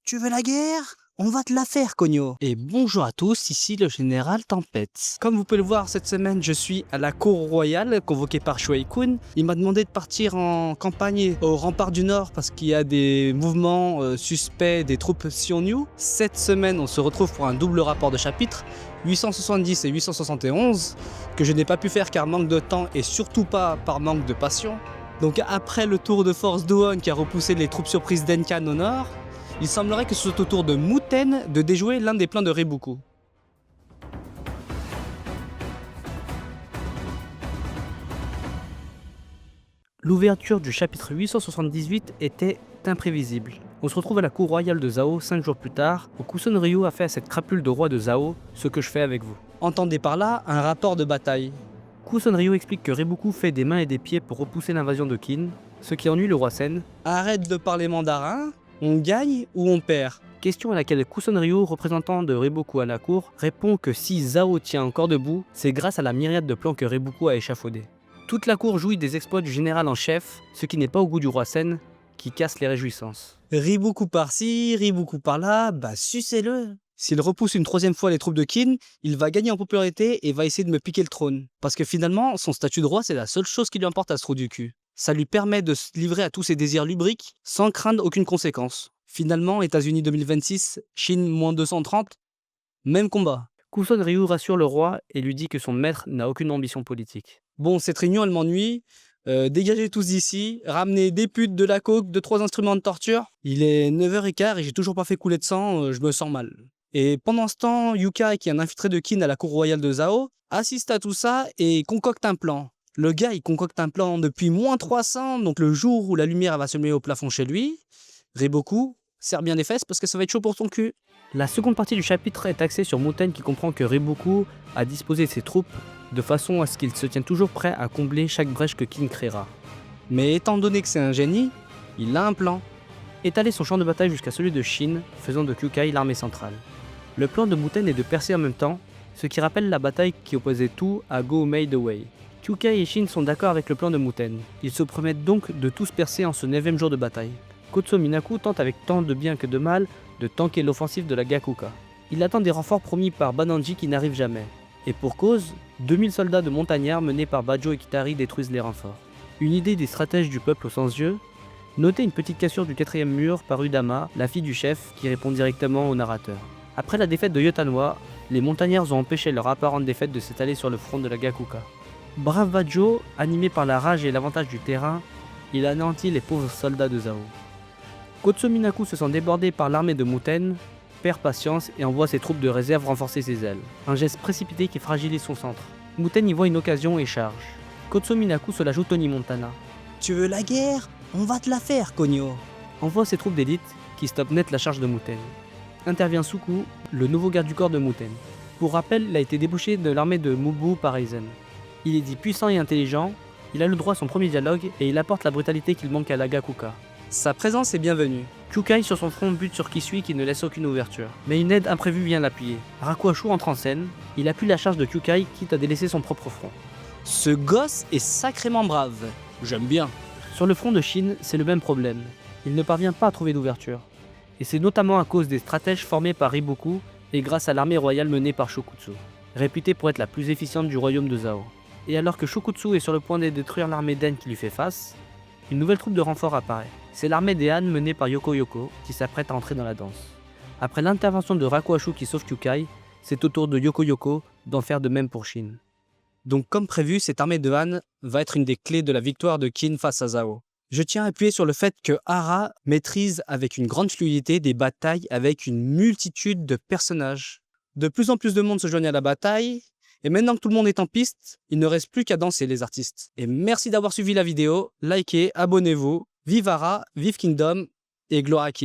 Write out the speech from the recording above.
Tu veux la guerre? On va te la faire, Cogno. Et bonjour à tous, ici le général Tempête. Comme vous pouvez le voir, cette semaine, je suis à la cour royale, convoqué par Shuai Kun. Il m'a demandé de partir en campagne au rempart du Nord parce qu'il y a des mouvements suspects des troupes Xiongnu. Cette semaine, on se retrouve pour un double rapport de chapitres, 870 et 871, que je n'ai pas pu faire car manque de temps et surtout pas par manque de passion. Donc après le tour de force d'Ohon qui a repoussé les troupes surprises d'Enkan au nord, il semblerait que ce soit au tour de Muten de déjouer l'un des plans de Riboku. L'ouverture du chapitre 878 était imprévisible. On se retrouve à la cour royale de Zhao 5 jours plus tard, où Kuson Ryu a fait à cette crapule de roi de Zhao ce que je fais avec vous. Entendez par là un rapport de bataille. Kuson Ryu explique que Riboku fait des mains et des pieds pour repousser l'invasion de Qin, ce qui ennuie le roi Sen. Arrête de parler mandarin, on gagne ou on perd? Question à laquelle Kuson Ryu, représentant de Riboku à la cour, répond que si Zhao tient encore debout, c'est grâce à la myriade de plans que Riboku a échafaudés. Toute la cour jouit des exploits du général en chef, ce qui n'est pas au goût du roi Sen, qui casse les réjouissances. Riboku par-ci, Riboku par-là, bah sucez-le. S'il repousse une troisième fois les troupes de Qin, il va gagner en popularité et va essayer de me piquer le trône. Parce que finalement, son statut de roi, c'est la seule chose qui lui importe à ce trou du cul. Ça lui permet de se livrer à tous ses désirs lubriques sans craindre aucune conséquence. Finalement, États-Unis 2026, Chine moins 230, même combat. Kuson Ryu rassure le roi et lui dit que son maître n'a aucune ambition politique. Bon, cette réunion, elle m'ennuie. Dégagez tous d'ici, ramenez des putes, de la coke, 2-3 instruments de torture. Il est 9h15 et j'ai toujours pas fait couler de sang, je me sens mal. Et pendant ce temps, Yuka, qui est un infiltré de Qin à la cour royale de Zhao, assiste à tout ça et concocte un plan. Le gars, il concocte un plan depuis moins 300, donc le jour où la lumière va se mettre au plafond chez lui, Riboku, serre bien les fesses parce que ça va être chaud pour ton cul. La seconde partie du chapitre est axée sur Muten qui comprend que Riboku a disposé ses troupes de façon à ce qu'il se tienne toujours prêt à combler chaque brèche que Qin créera. Mais étant donné que c'est un génie, il a un plan. Étaler son champ de bataille jusqu'à celui de Shin, faisant de Kyukai l'armée centrale. Le plan de Muten est de percer en même temps, ce qui rappelle la bataille qui opposait Two à Go Made Away. Kyukai et Shin sont d'accord avec le plan de Muten. Ils se promettent donc de tous percer en ce 9e jour de bataille. Kotso Minaku tente avec tant de bien que de mal de tanker l'offensive de la Gakuka. Il attend des renforts promis par Bananji qui n'arrivent jamais. Et pour cause, 2000 soldats de montagnards menés par Bajo et Kitari détruisent les renforts. Une idée des stratèges du peuple aux sans-yeux, notez une petite cassure du 4e mur par Udama, la fille du chef, qui répond directement au narrateur. Après la défaite de Yotanwa, les montagnards ont empêché leur apparente défaite de s'étaler sur le front de la Gakuka. Brave Bajo, animé par la rage et l'avantage du terrain, il anéantit les pauvres soldats de Zhao. Kotso Minaku se sent débordé par l'armée de Muten, perd patience et envoie ses troupes de réserve renforcer ses ailes. Un geste précipité qui fragilise son centre. Muten y voit une occasion et charge. Kotso Minaku se la joue Tony Montana. Tu veux la guerre? On va te la faire, Cogno. Envoie ses troupes d'élite qui stoppent net la charge de Muten. Intervient Suku, le nouveau garde du corps de Muten. Pour rappel, il a été débauché de l'armée de Mubu par Aizen. Il est dit puissant et intelligent, il a le droit à son premier dialogue et il apporte la brutalité qu'il manque à la Gakuka. Sa présence est bienvenue. Kyukai sur son front bute sur Kisui qui ne laisse aucune ouverture. Mais une aide imprévue vient l'appuyer. Rakuashu entre en scène, il appuie la charge de Kyukai quitte à délaisser son propre front. Ce gosse est sacrément brave. J'aime bien. Sur le front de Shin, c'est le même problème. Il ne parvient pas à trouver d'ouverture. Et c'est notamment à cause des stratèges formés par Riboku et grâce à l'armée royale menée par Shokutsu, réputée pour être la plus efficiente du royaume de Zhao. Et alors que Shokutsu est sur le point de détruire l'armée d'En qui lui fait face, une nouvelle troupe de renfort apparaît. C'est l'armée des Han menée par Yoko Yoko qui s'apprête à entrer dans la danse. Après l'intervention de Rakuashu qui sauve Kyukai, c'est au tour de Yoko Yoko d'en faire de même pour Shin. Donc comme prévu, cette armée de Han va être une des clés de la victoire de Qin face à Zhao. Je tiens à appuyer sur le fait que Hara maîtrise avec une grande fluidité des batailles avec une multitude de personnages. De plus en plus de monde se joignent à la bataille, et maintenant que tout le monde est en piste, il ne reste plus qu'à danser les artistes. Et merci d'avoir suivi la vidéo, likez, abonnez-vous, vive Hara, vive Kingdom, et gloire à Qin.